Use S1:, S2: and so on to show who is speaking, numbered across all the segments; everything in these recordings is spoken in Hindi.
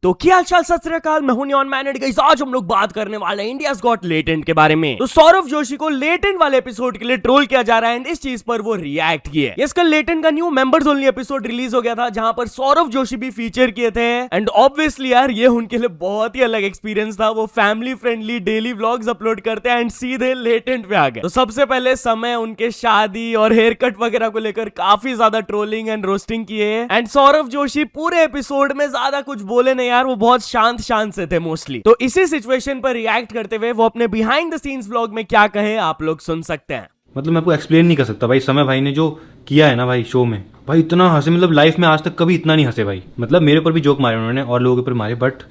S1: तो क्या हालचाल, सत श्री अकाल, मैं हूं नियॉन मैन एंड गाइस आज हम लोग बात करने वाले हैं इंडियाज गॉट लेटेंट के बारे में। तो सौरव जोशी को लेटेंट वाले एपिसोड के लिए ट्रोल किया जा रहा है एंड इस चीज पर वो रिएक्ट किए। इसका लेटेंट का new members only episode release हो गया था जहां पर सौरव जोशी भी फीचर किए थे एंड ऑब्वियसली यार ये उनके लिए बहुत ही अलग एक्सपीरियंस था। वो family friendly daily vlogs upload करते हैं एंड सीधे लेटेंट पे आ गए। तो सबसे पहले समय उनके शादी और हेयर कट वगैरह को लेकर काफी ज्यादा ट्रोलिंग एंड रोस्टिंग किए एंड सौरव जोशी पूरे एपिसोड में ज्यादा कुछ बोले नहीं यार, वो बहुत शांत से थे मोस्टली। तो इसी सिचुएशन पर रिएक्ट करते हुए वो अपने बिहाइंड द सीन्स व्लॉग में क्या कहे आप लोग सुन सकते हैं।
S2: मतलब मैं आपको एक्सप्लेन नहीं कर सकता भाई, समय भाई ने जो किया है ना भाई शो में, भाई इतना हंसे, मतलब लाइफ में आज तक कभी इतना नहीं हंसे भाई। मतलब मेरे ऊपर भी जोक मारे उन्होंने और लोगों के ऊपर मारे, बट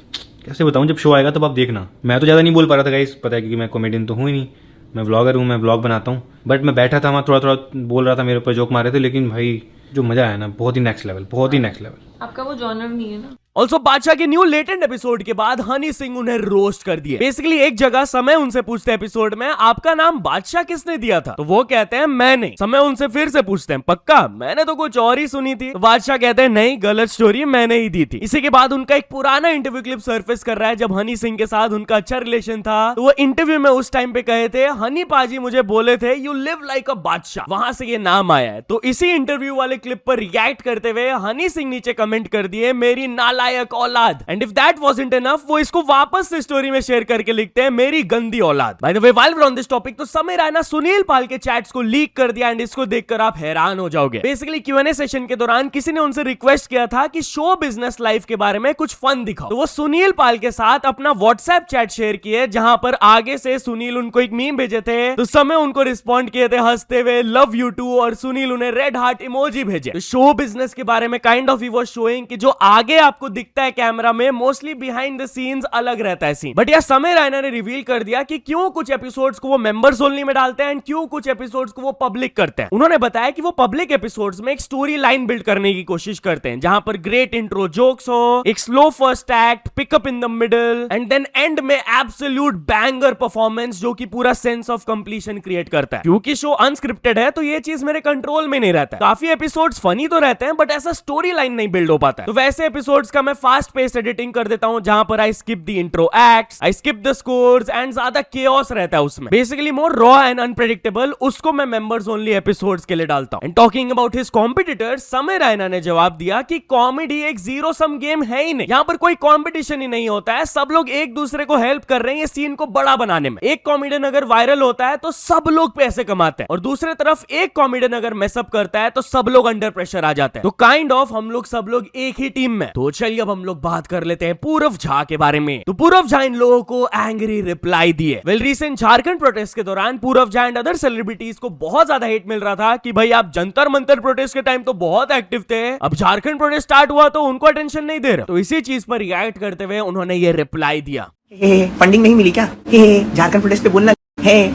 S2: कैसे बताऊं, जब शो आएगा तब आप देखना। मैं तो ज़्यादा नहीं बोल पा रहा था गाइस, पता है क्योंकि मैं कॉमेडियन तो हूँ ही नहीं, मैं व्लॉगर हूँ, मैं व्लॉग बनाता हूँ। बट मैं बैठा था वहाँ, थोड़ा थोड़ा बोल रहा था, मेरे ऊपर जोक मारे थे, लेकिन भाई जो मजा आया ना बहुत ही नेक्स्ट लेवल, बहुत ही नेक्स्ट लेवल।
S3: आपका वो जॉनर नहीं है ना।
S1: ऑल्सो बादशाह के न्यू लेटेंट एपिसोड के बाद हनी सिंह उन्हें रोस्ट कर दिए। बेसिकली एक जगह समय उनसे पूछते हैं एपिसोड में आपका नाम बादशाह किसने दिया था, तो वो कहते हैं मैंने। समय उनसे फिर से पूछते हैं पक्का, मैंने तो कुछ और ही सुनी थी। तो बादशाह कहते हैं नहीं, गलत स्टोरी, मैंने ही दी थी। इसी के बाद उनका एक पुराना इंटरव्यू क्लिप सरफेस कर रहा है जब हनी सिंह के साथ उनका अच्छा रिलेशन था। तो वो इंटरव्यू में उस टाइम पे कहे थे हनी पाजी मुझे बोले थे यू लिव लाइक अ बादशाह, वहां से ये नाम आया है। तो इसी इंटरव्यू वाले क्लिप पर रिएक्ट करते हुए हनी सिंह नीचे कमेंट कर दिए मेरी नालायक औलाद। And if that wasn't enough, वो इसको वापस से स्टोरी में शेयर करके लिखते हैं मेरी गंदी औलाद। By the way while we are on this topic, तो समय रैना सुनील पाल के चैट्स को लीक कर दिया एंड इसको देखकर आप हैरान हो जाओगे। बेसिकली Q&A सेशन के दौरान किसी ने उनसे रिक्वेस्ट किया था कि शो बिजनेस लाइफ के बारे में कुछ फन दिखाओ। तो वो सुनील पाल के साथ अपना व्हाट्सएप चैट शेयर किए जहां पर आगे से सुनील उनको एक मीम भेजे थे, तो समय उनको रिस्पॉन्ड किए थे हंसते हुए लव यू टू, और सुनील उन्हें रेड हार्ट इमोजी भेजे। तो शो बिजनेस के बारे में kind of he was showing कि जो आगे आपको दिखता है कैमरा में मोस्टली बिहाइंड द सीन्स अलग रहता है सीन। बट यार समय रैना ने रिवील कर दिया कि क्यों कुछ एपिसोड्स को वो मेंबर्स ओनली में डालते हैं एंड क्यों कुछ एपिसोड्स को वो पब्लिक करते हैं। उन्होंने बताया कि वो पब्लिक एपिसोड्स में एक स्टोरी लाइन बिल्ड करने की कोशिश करते हैं जहां पर ग्रेट इंट्रो जोक्स हो, एक slow first act, pickup in the middle and then end में एब्सोल्यूट बैंगर परफॉर्मेंस जो कि पूरा सेंस ऑफ कंप्लीशन क्रिएट करता है। क्योंकि शो अनस्क्रिप्टेड है तो ये चीज मेरे कंट्रोल में नहीं रहता है। काफी एपिसोड्स फनी तो रहते हैं बट ऐसा स्टोरी लाइन नहीं बिल्ड हो पाता है। तो वैसे एपिसोड्स का मैं फास्ट पेस्ड एडिटिंग कर देता हूं जहां पर I skip the intro acts, I skip the scores and ज्यादा केओस रहता है उसमें। Basically more raw and unpredictable, उसको मैं मेंबर्स ओनली एपिसोड्स के लिए डालता हूं। And talking about his competitors, समय रैना ने जवाब दिया कि कॉमेडी एक जीरो सम गेम है ही नहीं, यहां पर कोई कॉम्पिटिशन ही नहीं होता है, सब लोग एक दूसरे को हेल्प कर रहे हैं ये सीन को बड़ा बनाने में। एक कॉमेडियन अगर वायरल होता है तो सब लोग पैसे कमाते हैं और दूसरी तरफ एक कॉमेडियन अगर मेसअप करता है तो सब लोग अंडर प्रेशर आ जाते हैं। तो काइंड ऑफ हम लोग सब लोग एक ही टीम में। तो चलिए अब हम लोग बात कर लेते हैं पूरव झा के बारे में। तो पूरव झा इन लोगों को एंग्री रिप्लाई दिए। वेल रिसेंट झारखंड प्रोटेस्ट के दौरान पूरव झा एंड अदर सेलिब्रिटीज को बहुत ज्यादा हेट मिल रहा था कि भाई आप जंतर मंतर प्रोटेस्ट के टाइम तो बहुत एक्टिव थे, अब झारखंड प्रोटेस्ट स्टार्ट हुआ तो उनको अटेंशन नहीं दे रहे। तो इसी चीज पर रिएक्ट करते हुए उन्होंने ये रिप्लाई दिया,
S4: फंडिंग नहीं मिली क्या, झारखंड प्रोटेस्ट पे बोलना है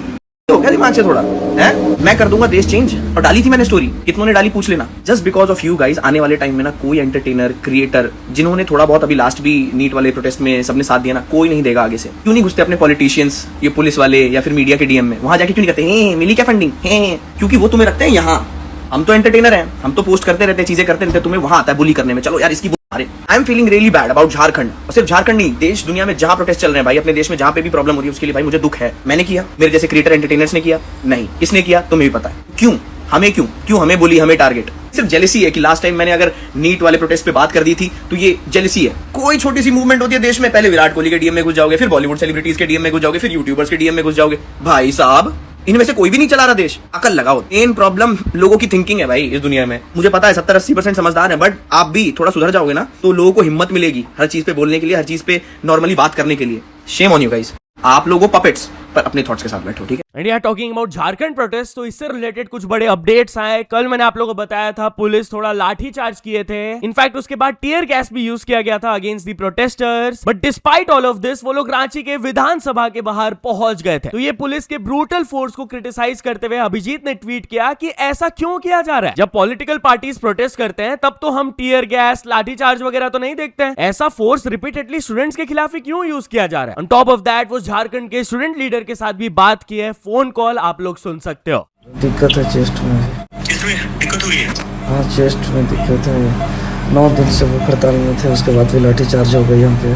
S4: तो क्या दिमाग से थोड़ा है, मैं कर दूंगा देश चेंज। और डाली थी मैंने स्टोरी, कितनों ने डाली पूछ लेना। Just because of you guys आने वाले टाइम में ना कोई एंटरटेनर क्रिएटर जिन्होंने थोड़ा बहुत अभी लास्ट भी नीट वाले प्रोटेस्ट में सबने साथ दिया ना, कोई नहीं देगा आगे से। क्यों नहीं घुसते अपने पॉलिटिशियंस, ये पुलिस वाले या फिर मीडिया के डीएम में, वहां जाके क्यों नहीं कहते मिली क्या फंडिंग है, क्योंकि वो तुम्हें रखते हैं यहाँ। हम तो एंटरटेनर हैं, हम तो पोस्ट करते रहते हैं, चीजें करते रहते हैं, तुम्हें वहां आता है बुली करने में। चलो यार इसकी I am feeling really bad about Jharkhand. और सिर्फ झारखंड नहीं, देश दुनिया में जहां प्रोटेस्ट चल रहे हैं भाई, अपने देश में जहां पे भी प्रॉब्लम हो रही है उसके लिए भाई मुझे दुख है। मैंने किया, मेरे जैसे क्रिएटर एंटरटेनर्स ने किया नहीं, किसने किया तुम्हें भी पता है। क्यों हमें, क्यों हमें बोली, हमें टारगेट। सिर्फ जेलसी है कि लास्ट टाइम मैंने अगर नीट वाले प्रोटेस्ट पे बात कर दी थी तो ये जेलसी है। कोई छोटी सी मूवमेंट होती है देश में, पहले विराट कोहली के डीएम में घुस जाओगे, फिर बॉलीवुड सेलिब्रिटीज के डीएम में घुस जाओगे, फिर यूट्यूबर्स के डीएम में घुस जाओगे। भाई साहब इनमें से कोई भी नहीं चला रहा देश, अकल लगाओ। मेन प्रॉब्लम लोगों की थिंकिंग है भाई इस दुनिया में। मुझे पता है 70-80% समझदार है, बट आप भी थोड़ा सुधर जाओगे ना तो लोगों को हिम्मत मिलेगी हर चीज पे बोलने के लिए, हर चीज पे नॉर्मली बात करने के लिए। शेम ऑन यू गाइस, आप लोगों पपेट्स पर अपने थॉट्स के साथ बैठो, ठीक है।
S1: एंड यार टॉकिंग अबाउट झारखंड प्रोटेस्ट, तो इससे रिलेटेड कुछ बड़े अपडेट्स आए। कल मैंने आप लोगों को बताया था पुलिस थोड़ा लाठी चार्ज किए थे, इनफैक्ट उसके बाद टीयर गैस भी यूज किया गया था against the protesters. But despite all of this वो लोग रांची के विधानसभा के बाहर पहुंच गए थे। तो ये पुलिस के ब्रूटल फोर्स को क्रिटिसाइज करते हुए अभिजीत ने ट्वीट किया कि ऐसा क्यों किया जा रहा है, जब पॉलिटिकल पार्टीज प्रोटेस्ट करते हैं तब तो हम टीयर गैस, लाठी चार्ज वगैरह तो नहीं देखते हैं, ऐसा फोर्स रिपीटेडली स्टूडेंट्स के खिलाफ ही क्यों यूज किया जा रहा है। ऑन टॉप ऑफ दैट वो झारखंड के स्टूडेंट लीडर के साथ भी बात की है, फोन कॉल आप लोग सुन सकते हो।
S5: दिक्कत है चेस्ट में,
S6: दिक्कत हो रही है?
S5: हाँ चेस्ट में दिक्कत है,
S3: 9 दिन से वो हड़ताल में थे, उसके बाद भी लाठीचार्ज हो गई हम पे।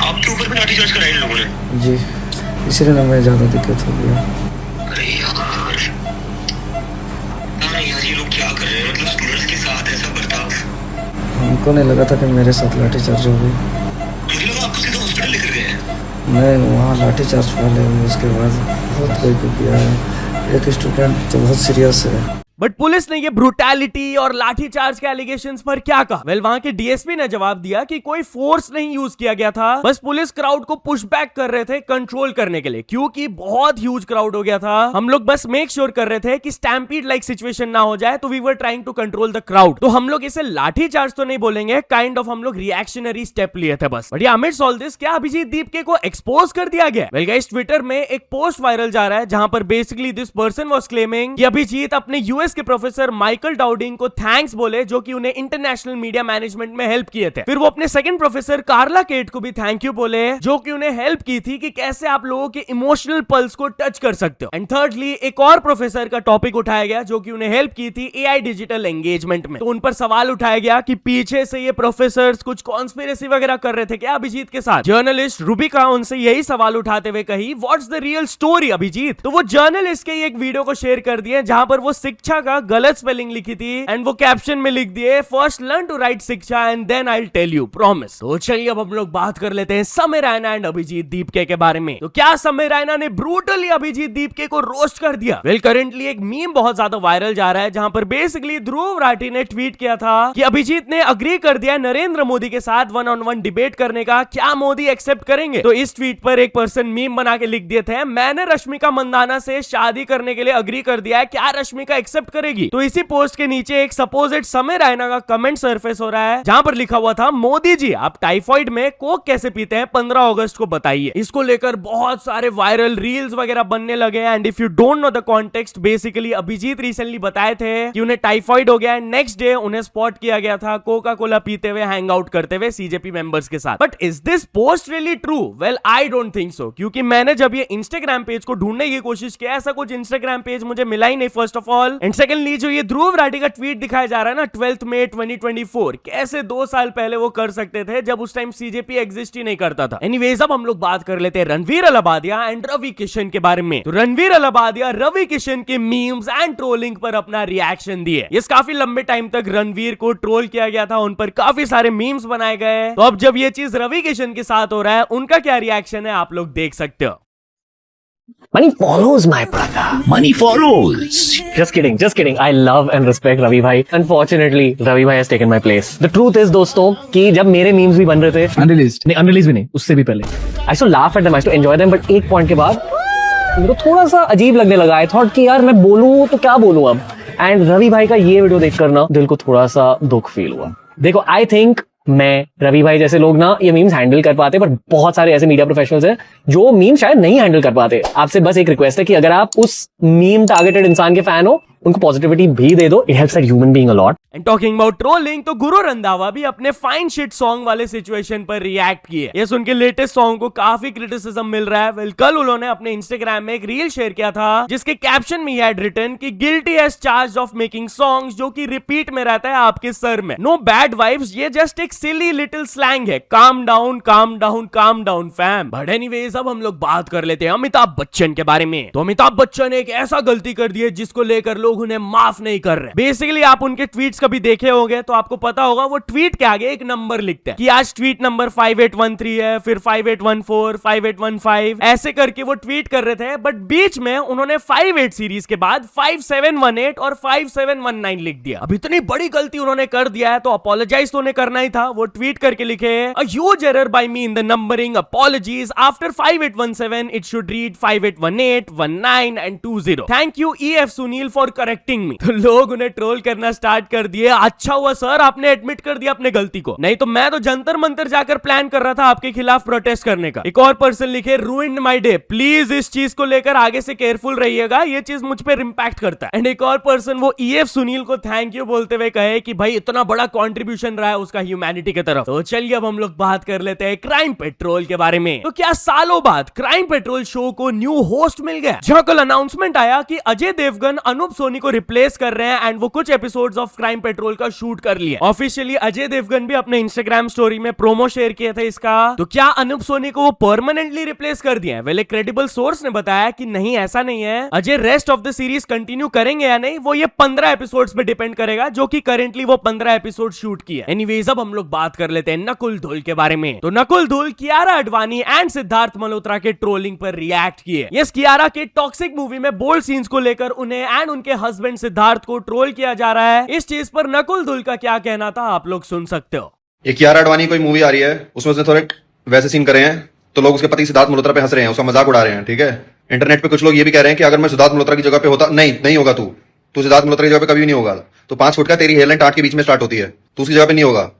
S5: आपके ऊपर भी लाठीचार्ज कराया इन लोगों ने?
S3: जी, इसीलिए ना हमें ज़्यादा दिक्कत हो गया।
S5: अरे यार, यार ये लोग क्या कर रहे हैं? मतलब स्टूडेंट्स के साथ ऐसा बर्ताव।
S3: हमको नहीं लगा था कि मेरे साथ लाठीचार्ज हो गई।
S5: मुझे लगा आपको सीधा हॉस्पिटल लेकर गए हैं।
S3: नहीं, वहाँ लाठीचार्ज वाले हुए, उसके बाद बहुत कोई को किया है। एक स्टूडेंट तो बहुत सीरियस है।
S1: बट पुलिस ने ये ब्रूटैलिटी और लाठीचार्ज के एलिगेशंस पर क्या कहा? वेल, वहां के डीएसपी ने जवाब दिया कि कोई फोर्स नहीं यूज किया गया था, बस पुलिस क्राउड को पुश बैक कर रहे थे कंट्रोल करने के लिए, क्योंकि बहुत ह्यूज क्राउड हो गया था। हम लोग बस मेक श्योर कर रहे थे कि स्टैम्पीड लाइक सिचुएशन ना हो जाए, तो we were trying to control the crowd. तो हम लोग इसे लाठीचार्ज तो नहीं बोलेंगे, काइंड ऑफ हम लोग रिएक्शनरी स्टेप लिए थे बस। बट अमिट्स ऑल दिस, क्या अभिजीत दीपके को एक्सपोज कर दिया गया? वेल गाइस, ट्विटर में एक पोस्ट वायरल जा रहा है जहां पर basically this person was claiming कि अभिजीत अपने यूएस के प्रोफेसर माइकल डाउडिंग को थैंक्स बोले, जो कि उन्हें इंटरनेशनल मीडिया मैनेजमेंट में हेल्प किए थे। फिर वो अपने सेकंड प्रोफेसर कार्ला केट को भी थैंक यू बोले, जो कि उन्हें हेल्प की थी कि कैसे आप लोगों के इमोशनल पल्स को टच कर सकते हो। एंड थर्डली, एक और प्रोफेसर का टॉपिक उठाया गया जो कि उन्हें हेल्प की थी एआई डिजिटल एंगेजमेंट में। तो उन पर सवाल उठाया गया कि पीछे से ये प्रोफेसर कुछ कॉन्स्पिरेसी वगैरह कर रहे थे क्या अभिजीत के साथ? जर्नलिस्ट रूबिका उनसे यही सवाल उठाते हुए कही, what's the real story Abhijit? तो वो जर्नलिस्ट के एक वीडियो को शेयर कर दिए जहां पर वो शिक्षा का गलत स्पेलिंग लिखी थी, एंड वो कैप्शन में लिख दिए, first learn to write shiksha and then I will tell you, promise. तो चलिए अब हम लोग बात कर लेते हैं समय रैना एंड अभिजीत दीपके के बारे में। तो क्या समय रैना ने ब्रूटली अभिजीत दीपके को रोस्ट कर दिया? वेल, करंटली एक मीम बहुत ज्यादा वायरल जा रहा है जहां पर बेसिकली ध्रुव राठी ने ट्वीट किया था कि अभिजीत ने अग्री कर दिया नरेंद्र मोदी के साथ 1-on-1 डिबेट करने का, क्या मोदी एक्सेप्ट करेंगे? तो इस ट्वीट पर एक पर्सन मीम बना के लिख दिए थे, मैंने रश्मिका मंदाना से शादी करने के लिए अग्री कर दिया है, क्या रश्मिका एक्सेप्ट करेगी? तो इसी पोस्ट के नीचे एक सपोजिट समय रैना का कमेंट सरफेस हो रहा है जहां पर लिखा हुआ था, मोदी जी आप टाइफाइड में कोक कैसे पीते हैं, 15 अगस्त को बताइए। इसको लेकर बहुत सारे वायरल रील्स वगैरह बनने लगे हैं। And if you don't know the context, basically Abhijit recently बताए थे कि उन्हें टाइफाइड हो गया है, नेक्स्ट डे उन्हें स्पॉट किया गया था कोका कोला पीते हुए, हैंग आउट करते हुए सीजेपी मेंबर्स के साथ। But is this post really true? Well, I don't think so, क्योंकि मैंने जब ये इंस्टाग्राम पेज को ढूंढने की कोशिश किया, ऐसा कुछ इंस्टाग्राम पेज मुझे मिला ही नहीं, first of all. And secondly, जो ये ध्रुव राठी का ट्वीट दिखाया जा रहा है ना 12 मई 2024, कैसे 2 साल पहले वो कर सकते थे जब उस टाइम सीजेपी एग्जिस्ट ही नहीं करता था। एनीवेज, अब हम लोग बात कर लेते हैं रणवीर अलबादिया एंड रवि किशन के बारे में। तो रणवीर अलबादिया रवि किशन के मीम्स एंड ट्रोलिंग पर अपना रिएक्शन दिए। ये काफी लंबे टाइम तक रणवीर को ट्रोल किया गया था, उन पर काफी सारे मीम्स बनाए गए। तो अब जब ये चीज रवि किशन के साथ हो रहा है, उनका क्या रिएक्शन है आप लोग देख सकते हो।
S6: Money follows, my brother.
S5: Money follows.
S6: Just kidding. I love and respect Ravi bhai. Unfortunately, Ravi bhai has taken my place. The truth is, दोस्तों, कि जब मेरे memes भी बन रहे थे, unreleased भी नहीं, उससे भी पहले, I used to laugh at them, I used to enjoy them, but एक point के बाद मेरे को थोड़ा सा अजीब लगने लगा। I thought कि यार मैं बोलूं तो क्या बोलूं अब। And रवि भाई का ये वीडियो देखकर ना दिल को थोड़ा सा दुख फील हुआ। देखो, I think मैं, रवि भाई जैसे लोग ना ये मीम्स हैंडल कर पाते, बट बहुत सारे ऐसे मीडिया प्रोफेशनल्स हैं जो मीम्स शायद नहीं हैंडल कर पाते। आपसे बस एक रिक्वेस्ट है कि अगर आप उस मीम टारगेटेड इंसान के फैन हो, उनको पॉजिटिविटी भी दे दो। It helps that human being a lot.
S1: And talking about trolling, तो गुरु रंधावा भी अपने फाइन शिट सॉन्ग वाले सिचुएशन पर रिएक्ट किए। यस, उनके लेटेस्ट सॉन्ग को काफी क्रिटिसिज्म मिल रहा है। वेल, कल उन्होंने अपने इंस्टाग्राम में एक रील शेयर किया था जिसके कैप्शन में हैड रिटन कि guilty as charged of making songs, जो कि रिपीट में रहता है आपके सर में। नो बैड वाइब्स, ये जस्ट एक सिली लिटिल स्लैंग है। Calm down fam. But anyways, अब हम लोग बात कर लेते हैं अमिताभ बच्चन के बारे में। तो अमिताभ बच्चन एक ऐसा गलती कर दी है जिसको लेकर लोग उन्हें माफ नहीं कर रहे। बेसिकली आप उनके ट्वीट्स कभी देखे होंगे तो आपको पता होगा, वो ट्वीट के आगे एक नंबर लिखते हैं कि आज ट्वीट नंबर 5813 है, फिर 5814, 5815, ऐसे करके वो ट्वीट कर रहे थे। बट बीच में उन्होंने 58 सीरीज के बाद 5718 और 5719 लिख दिया। अब इतनी बड़ी गलती उन्होंने कर दिया है तो अपोलोजाइज तो उन्हें करना ही था। वो ट्वीट करके लिखे, a huge error bye me in the numbering, apologies, after 5817 it should read 5818, 19 and 20। Thank you EF Sunil for correcting me. तो लोग उन्हें ट्रोल करना स्टार्ट कर दिए। अच्छा हुआ सर आपने एडमिट कर दिया अपने गलती को, नहीं तो मैं तो जंतर मंतर जाकर प्लान कर रहा था आपके खिलाफ प्रोटेस्ट करने का। एक और पर्सन लिखे, रूइंड माय डे, प्लीज इस चीज को लेकर आगे से केयरफुल रहिएगा, ये चीज मुझ पर इंपैक्ट करता है। एंड एक और पर्सन वो EF सुनील को थैंक यू बोलते हुए कहे कि भाई इतना बड़ा कंट्रीब्यूशन रहा है उसका ह्यूमैनिटी की तरफ। तो चलिए अब हम लोग बात कर लेते हैं क्राइम पेट्रोल के बारे में। तो क्या सालों बाद क्राइम पेट्रोल शो को न्यू होस्ट मिल गया, जहां कल अनाउंसमेंट आया कि अजय देवगन, अनूप सोनी को रिप्लेस कर रहे हैं एंड वो कुछ एपिसोड्स ऑफ क्राइम पेट्रोल का शूट कर लिए। ऑफिशियली अजय देवगन भी अपने इंस्टाग्राम स्टोरी में प्रोमो शेयर किए थे इसका। तो क्या अनूप सोनी को वो परमानेंटली रिप्लेस कर दिया है? वेल, एक क्रेडिबल सोर्स ने बताया कि नहीं, ऐसा नहीं है। Ajay rest of the series continue करेंगे या नहीं वो ये 15 एपिसोड्स पे डिपेंड करेगा, जो कि करेंटली वो 15 एपिसोड शूट किया। एनीवेज, अब हम लोग बात कर लेते हैं नकुल धुल के बारे में। तो नकुल धुल कियारा अडवाणी एंड सिद्धार्थ मल्होत्रा के ट्रोलिंग पर रिएक्ट किए। यस, कियारा के टॉक्सिक मूवी में बोल्ड सीन्स को लेकर उन्हें एंड उनके हस्बैंड सिद्धार्थ को ट्रोल किया जा रहा है। इस चीज पर नकुल धुल का क्या कहना था आप लोग सुन सकते हो।
S7: ये कियारा अडवाणी कोई मूवी आ रही है, उसमें उसने थोड़े वैसे सीन करे हैं तो लोग उसके पति सिद्धार्थ मल्होत्रा पे हंस रहे हैं, उसका मजाक उड़ा रहे हैं। ठीक है, इंटरनेट पे कुछ लोग ये भी कह रहे हैं कि अगर मैं सिद्धार्थ मल्होत्रा की जगह पे होता, नहीं होगा तू सिद्धार्थ मल्होत्रा की जगह पे कभी नहीं होगा। तो 5 फुट का तेरी हेयरलाइन 8 के बीच में स्टार्ट होती है, तू उसकी जगह पे नहीं होगा,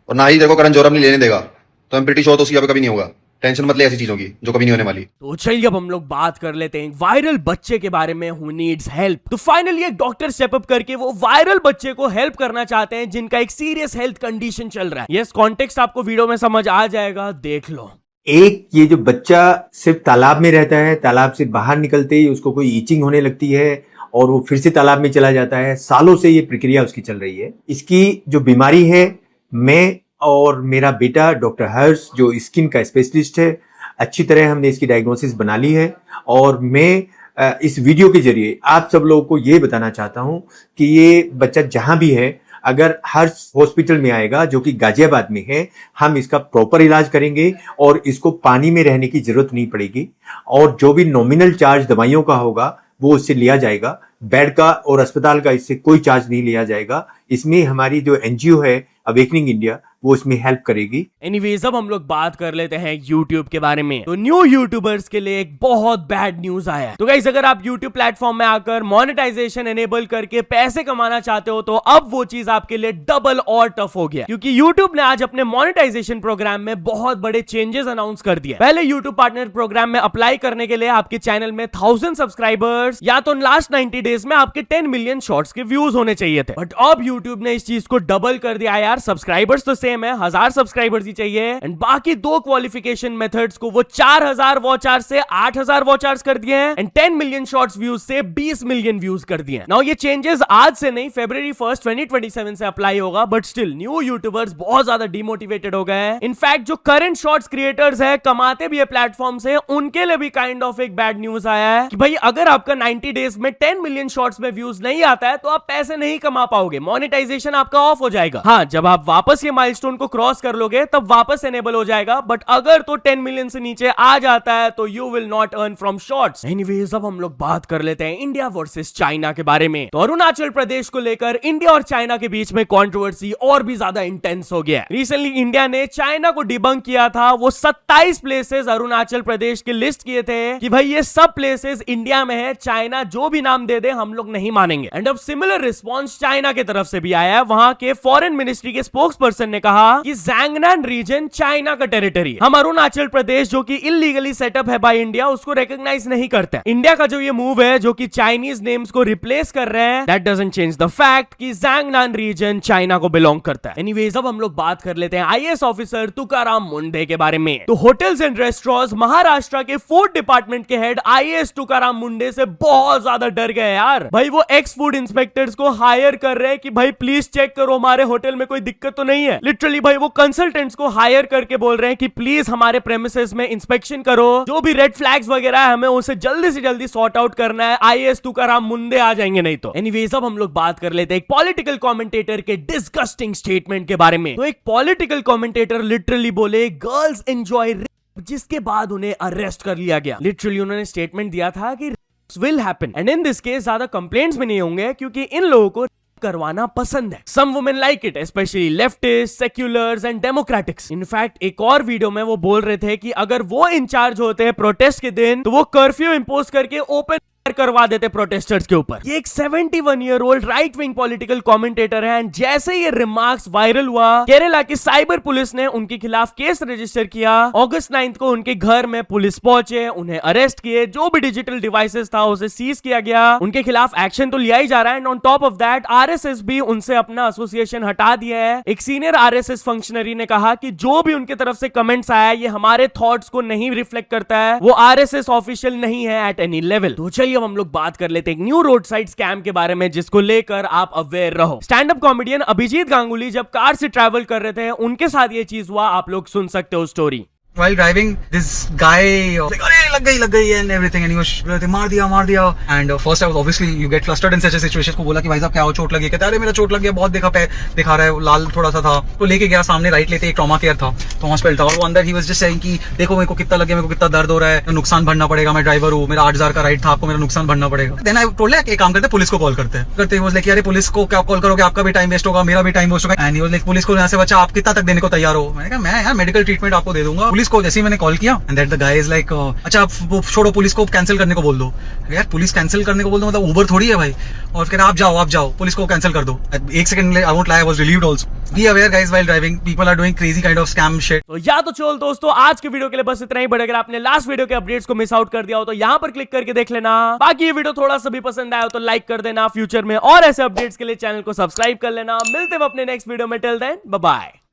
S7: और ना ही देखो करण जौहर नहीं लेने देगा, तो आई एम प्रीटी श्योर तो उसकी जगह पे कभी नहीं होगा। टेंशन मत ले ऐसी चीजों की जो कभी नहीं होने वाली।
S1: तो चलिए अब हम लोग बात कर लेते हैं वायरल बच्चे के बारे में हु नीड्स हेल्प। तो फाइनली एक डॉक्टर स्टेप अप करके वो वायरल बच्चे को हेल्प करना चाहते हैं जिनका एक सीरियस हेल्थ कंडीशन चल रहा है। यस, कॉन्टेक्स्ट आपको वीडियो में समझ आ जाएगा, देख लो।
S8: एक, ये जो बच्चा सिर्फ तालाब में रहता है, तालाब से बाहर निकलते ही उसको कोई ईचिंग होने लगती है और वो फिर से तालाब में चला जाता है। सालों से ये प्रक्रिया उसकी चल रही है। इसकी जो बीमारी है, मैं और मेरा बेटा डॉक्टर हर्ष जो स्किन का स्पेशलिस्ट है, अच्छी तरह हमने इसकी डायग्नोसिस बना ली है। और मैं इस वीडियो के जरिए आप सब लोगों को ये बताना चाहता हूं कि ये बच्चा जहां भी है, अगर हर्ष हॉस्पिटल में आएगा जो कि गाजियाबाद में है, हम इसका प्रॉपर इलाज करेंगे और इसको पानी में रहने की जरूरत नहीं पड़ेगी। और जो भी नॉमिनल चार्ज दवाइयों का होगा वो उससे लिया जाएगा, बेड का और अस्पताल का इससे कोई चार्ज नहीं लिया जाएगा। इसमें हमारी जो एनजीओ है अवेकनिंग इंडिया, वो इसमें हेल्प करेगी।
S1: एनीवेज, अब हम लोग बात कर लेते हैं YouTube के बारे में। तो न्यू यूट्यूबर्स के लिए एक बहुत बैड न्यूज आया है। तो गाइस, अगर आप YouTube प्लेटफॉर्म में आकर मोनेटाइजेशन एनेबल करके पैसे कमाना चाहते हो तो अब वो चीज आपके लिए डबल और टफ हो गया, क्योंकि YouTube ने आज अपने मोनेटाइजेशन प्रोग्राम में बहुत बड़े चेंजेस अनाउंस कर दिए। पहले YouTube पार्टनर प्रोग्राम में अप्लाई करने के लिए आपके चैनल में 1000 सब्सक्राइबर्स या तो लास्ट 90 डेज में आपके 10 मिलियन शॉर्ट्स के व्यूज होने चाहिए थे। बट अब YouTube ने इस चीज को डबल कर दिया यार। सब्सक्राइबर्स तो सेम है, 1000 सब्सक्राइबर्स ही चाहिए, एंड बाकी 2 क्वालिफिकेशन मेथड्स को वो 4000 वॉच आवर्स से 8000 वॉच आवर्स कर दिए हैं, एंड 10 मिलियन शॉर्ट्स व्यूज से 20 मिलियन व्यूज कर दिए हैं। नाउ ये चेंजेस आज से नहीं, February 1st 2027 से अप्लाई होगा। बट स्टिल न्यू यूट्यूबर्स बहुत ज्यादा डिमोटिवेटेड हो गए हैं। इनफैक्ट जो करंट शॉर्ट्स क्रिएटर्स है, कमाते भी है प्लेटफॉर्म से, उनके लिए भी काइंड ऑफ एक बैड न्यूज आया है कि भाई अगर आपका 90 डेज में 10 मिलियन शॉर्ट्स में व्यूज नहीं आता है तो आप पैसे नहीं कमा पाओगे, मोनेटाइजेशन आपका ऑफ हो जाएगा। हाँ, जब आप वापस ये माइलस्टोन को क्रॉस कर लोगे तब वापस एनेबल हो जाएगा, बट अगर तो 10 मिलियन से नीचे आ जाता है तो you will not earn from shorts. Anyways, अब हम लोग बात कर लेते हैं इंडिया वर्सेस चाइना के बारे में। तो अरुणाचल प्रदेश को लेकर इंडिया और चाइना के बीच में कंट्रोवर्सी और भी ज्यादा इंटेंस हो गया। रिसेंटली इंडिया ने चाइना को डिबंक किया था। वो 27 प्लेसेस अरुणाचल प्रदेश के लिस्ट किए थे कि भाई ये सब प्लेसेस इंडिया में है, चाइना जो भी नाम दे दे हम लोग नहीं मानेंगे। एंड अब सिमिलर रिस्पॉन्स चाइना की तरफ से भी आया है। वहां के फॉरेन मिनिस्ट्री के स्पोक्स पर्सन ने कहा कि ज़ैंगनान रीजन चाइना का टेरिटरी है। हम अरुणाचल प्रदेश जो कि इलीगली सेटअप है बाय इंडिया उसको रिकॉग्नाइज नहीं करते। इंडिया का जो ये मूव है जो कि चाइनीज नेम्स को रिप्लेस कर रहे हैं, that doesn't change the fact कि ज़ैंगनान रीजन चाइना को बिलोंग करता है। एनीवेज, अब हम लोग बात कर लेते हैं आईएएस ऑफिसर तुकाराम मुंडे के बारे में। तो होटल्स एंड रेस्टोरेंट्स महाराष्ट्र के फूड डिपार्टमेंट के हेड आईएएस तुकाराम मुंडे से बहुत ज्यादा डर गए यार। भाई वो एक्स फूड इंस्पेक्टर्स को हायर कर रहे हैं कि भाई प्लीज चेक करो हमारे होटल में कोई दिक्कत तो नहीं है। लिटरली भाई वो कंसल्टेंट्स को हायर करके बोल रहे हैं कि प्लीज हमारे प्रेमिसेस में इंस्पेक्शन करो, जो भी रेड फ्लैग्स वगैरह है हमें उसे जल्दी से जल्दी सॉर्ट आउट करना है, आईएएस तुकाराम मुंडे आ जाएंगे नहीं तो। एनीवेज, अब हम लोग बात कर लेते हैं एक पॉलिटिकल कमेंटेटर के डिस्गस्टिंग स्टेटमेंट के बारे में। तो एक पॉलिटिकल कमेंटेटर लिटरली बोले गर्ल्स एंजॉय रेप, जिसके बाद उन्हें अरेस्ट कर लिया गया। लिटरली उन्होंने स्टेटमेंट दिया था कि will happen and in this case ज्यादा कंप्लेंट्स भी नहीं होंगे क्योंकि इन लोगों को करवाना पसंद है। Some women like it, especially leftists, seculars and democrats. In fact, एक और वीडियो में वो बोल रहे थे कि अगर वो इंचार्ज होते हैं प्रोटेस्ट के दिन तो वो कर्फ्यू इंपोज करके ओपन करवा देते प्रोटेस्टर्स के ऊपर। ये एक 71 year old right wing political commentator है एंड जैसे ये रिमार्क्स वायरल हुआ, केरला की साइबर पुलिस ने उनके खिलाफ केस रजिस्टर किया। अगस्त 9 को उनके घर में पुलिस पहुंचे, उन्हें अरेस्ट किए, जो भी डिजिटल डिवाइसेस था उसे सीज किया गया। उनके खिलाफ एक्शन तो लिया ही जा रहा है and on top of that RSS भी उनसे अपना एसोसिएशन हटा दिया है। एक सीनियर आरएसएस फंक्शनरी ने कहा कि जो भी उनके तरफ से कमेंट्स आया ये हमारे थॉट्स को नहीं रिफ्लेक्ट करता है, वो आरएसएस ऑफिशियल नहीं है एट एनी लेवल। तो चलिए अब हम लोग बात कर लेते हैं एक न्यू रोड साइड स्कैम के बारे में जिसको लेकर आप अवेयर रहो। Stand up comedian Abhijit Ganguly जब कार से ट्रैवल कर रहे थे उनके साथ ये चीज हुआ, आप लोग सुन सकते हो story.
S9: While driving, this guy like, अरे लग गई and everything, and he was मार दिया and first I was obviously you get flustered in such a situation। को बोला कि भाई साहब क्या हो, चोट लगी? कहता अरे मेरा चोट लग गया, बहुत दिखा रहा है, लाल थोड़ा सा था। तो लेके गया सामने राइट लेते, एक ट्रॉमा केयर था तो हॉस्पिटल था, और वो अंदर ही was just saying कि देखो मेरे को कितना लग गया, मेरे को कितना दर्द हो रहा है, नुकसान भरना पड़ेगा, मैं ड्राइवर हूँ, मेरा 8,000 का राइड था, आपको मेरा नुकसान भरना पड़ेगा। देन आई टोल्ड एक काम करते, पुलिस को कॉल करते वो लाइक अरे पुलिस को क्या कॉल करोगे, आपका भी टाइम वेस्ट होगा, मेरा भी टाइम वेस्ट होगा। And he was like police को यहाँ से बच्चा आप कितना तक देने को तैयार हो? मैंने कहा मैं यार मेडिकल ट्रीटमेंट आपको दे दूंगा। पुलिस को जैसे ही मैंने कॉल किया and that the guy is like अच्छा आप छोड़ो, पुलिस को कैंसिल करने को बोल दो। यार पुलिस कैंसिल करने को बोल दो मतलब उबर थोड़ी है भाई। और फिर आप जाओ पुलिस को कैंसिल कर दो। एक second I won't lie, I was relieved also. Be aware guys while driving, people are doing crazy kind of scam shit.
S1: तो या तो चल दोस्तों आज के वीडियो के लिए बस इतना ही, बट अगर आपने लास्ट वीडियो के अपडेट्स को मिस आउट कर दिया हो तो यहाँ पर क्लिक करके देख लेना। बाकी ये वीडियो थोड़ा सा भी पसंद आया हो तो लाइक कर देना। फ्यूचर में और ऐसे अपडेट्स के लिए चैनल को सब्सक्राइब कर लेना। मिलते हैं अपने नेक्स्ट वीडियो में, टिल देन बाय बाय।